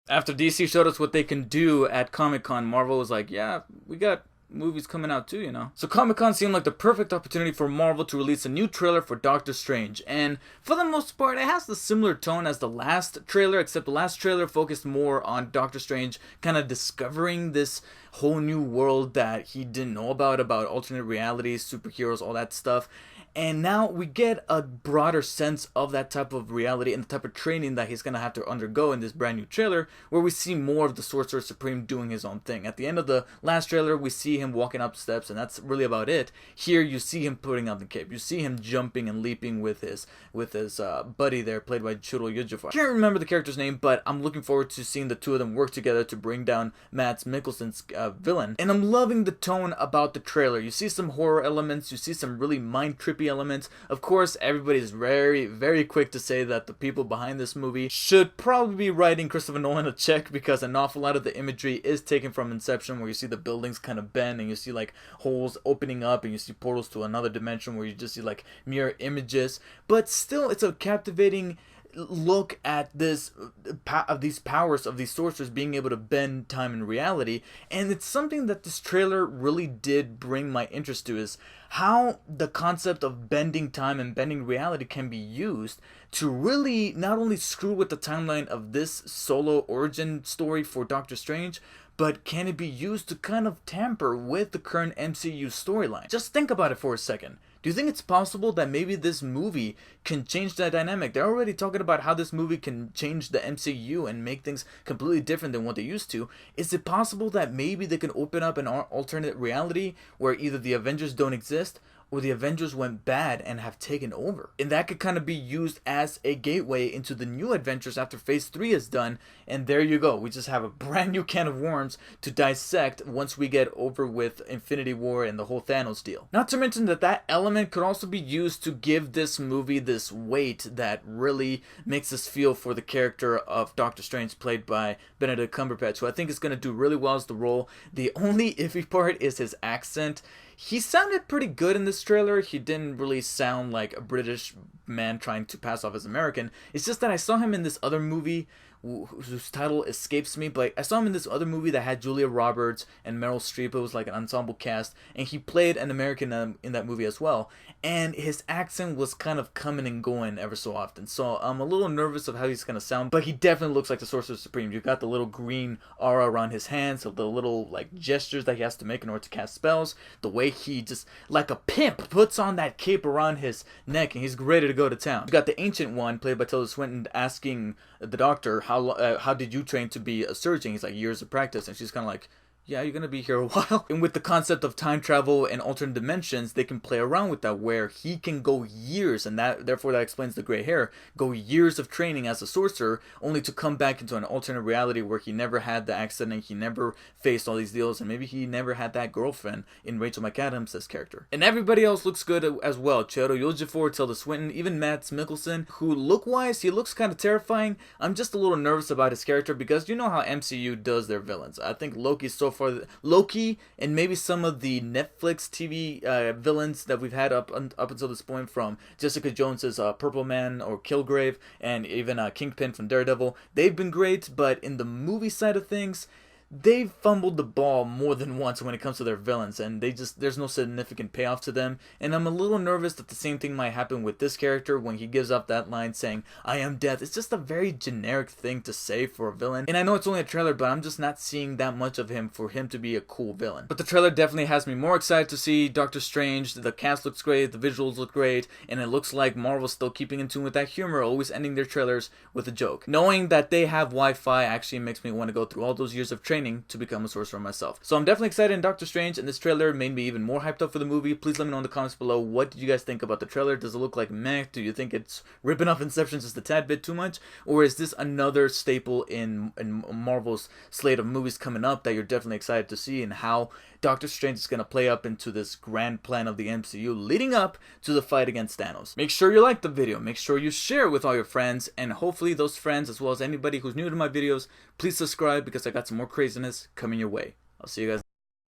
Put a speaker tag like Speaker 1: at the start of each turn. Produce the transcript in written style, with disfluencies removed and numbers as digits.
Speaker 1: After DC showed us what they can do at Comic-Con, Marvel was like, yeah, we got movies coming out too, you know. So Comic-Con seemed like the perfect opportunity for Marvel to release a new trailer for Doctor Strange, and for the most part it has the similar tone as the last trailer, except the last trailer focused more on Doctor Strange kind of discovering this whole new world that he didn't know about alternate realities, superheroes, all that stuff. And now we get a broader sense of that type of reality and the type of training that he's going to have to undergo in this brand new trailer, where we see more of the Sorcerer Supreme doing his own thing. At the end of the last trailer, we see him walking up steps, and that's really about it. Here, you see him putting on the cape. You see him jumping and leaping with his buddy there, played by Churo Yujifar. I can't remember the character's name, but I'm looking forward to seeing the two of them work together to bring down Mads Mikkelsen's villain. And I'm loving the tone about the trailer. You see some horror elements. You see some really mind-trippy elements. Of course, everybody's very, very quick to say that the people behind this movie should probably be writing Christopher Nolan a check, because an awful lot of the imagery is taken from Inception, where you see the buildings kind of bend and you see like holes opening up and you see portals to another dimension where you just see like mirror images. But still, it's a captivating look at this of these powers of these sorcerers being able to bend time and reality. And it's something that this trailer really did bring my interest to, is how the concept of bending time and bending reality can be used to really not only screw with the timeline of this solo origin story for Doctor Strange, but can it be used to kind of tamper with the current MCU storyline? Just think about it for a second. Do you think it's possible that maybe this movie can change that dynamic? They're already talking about how this movie can change the MCU and make things completely different than what they used to. Is it possible that maybe they can open up an alternate reality where either the Avengers don't exist or the Avengers went bad and have taken over? And that could kind of be used as a gateway into the new adventures after Phase 3 is done. And there you go. We just have a brand new can of worms to dissect once we get over with Infinity War and the whole Thanos deal. Not to mention that that element could also be used to give this movie this weight that really makes us feel for the character of Doctor Strange, played by Benedict Cumberbatch, who I think is going to do really well as the role. The only iffy part is his accent. He sounded pretty good in this trailer. He didn't really sound like a British man trying to pass off as American. It's just that I saw him in this other movie whose title escapes me, but I saw him in this other movie that had Julia Roberts and Meryl Streep. It was like an ensemble cast, and he played an American in that movie as well, and his accent was kind of coming and going ever so often, so I'm a little nervous of how he's gonna sound, but he definitely looks like the Sorcerer Supreme. You got the little green aura around his hands, so the little like gestures that he has to make in order to cast spells, the way he just like a pimp puts on that cape around his neck and he's ready to go to town. You got the Ancient One, played by Tilda Swinton, asking the doctor, how did you train to be a surgeon? He's like, years of practice. And she's kind of like, yeah, you're gonna be here a while. And with the concept of time travel and alternate dimensions, they can play around with that, where he can go years, and therefore that explains the gray hair, go years of training as a sorcerer, only to come back into an alternate reality where he never had the accident, he never faced all these deals, and maybe he never had that girlfriend in Rachel McAdams' character. And everybody else looks good as well. Chero Yojifar, Tilda Swinton, even Mads Mikkelsen, who look-wise, he looks kind of terrifying. I'm just a little nervous about his character, because you know how MCU does their villains. I think Loki's so far, Loki and maybe some of the Netflix TV villains that we've had up until this point, from Jessica Jones's Purple Man or Kilgrave, and even Kingpin from Daredevil, they've been great, but in the movie side of things, they've fumbled the ball more than once when it comes to their villains, and there's no significant payoff to them. And I'm a little nervous that the same thing might happen with this character when he gives up that line saying, "I am death." It's just a very generic thing to say for a villain. And I know it's only a trailer, but I'm just not seeing that much of him for him to be a cool villain. But the trailer definitely has me more excited to see Doctor Strange. The cast looks great, the visuals look great, and it looks like Marvel's still keeping in tune with that humor, always ending their trailers with a joke. Knowing that they have Wi-Fi actually makes me want to go through all those years of training to become a sorcerer myself. So I'm definitely excited in Doctor Strange, and this trailer made me even more hyped up for the movie. Please let me know in the comments below, what did you guys think about the trailer? Does it look like meh? Do you think it's ripping off Inception just a tad bit too much? Or is this another staple in Marvel's slate of movies coming up that you're definitely excited to see, and how Doctor Strange is going to play up into this grand plan of the MCU leading up to the fight against Thanos? Make sure you like the video, make sure you share with all your friends, and hopefully those friends, as well as anybody who's new to my videos, please subscribe, because I got some more craziness coming your way. I'll see you guys.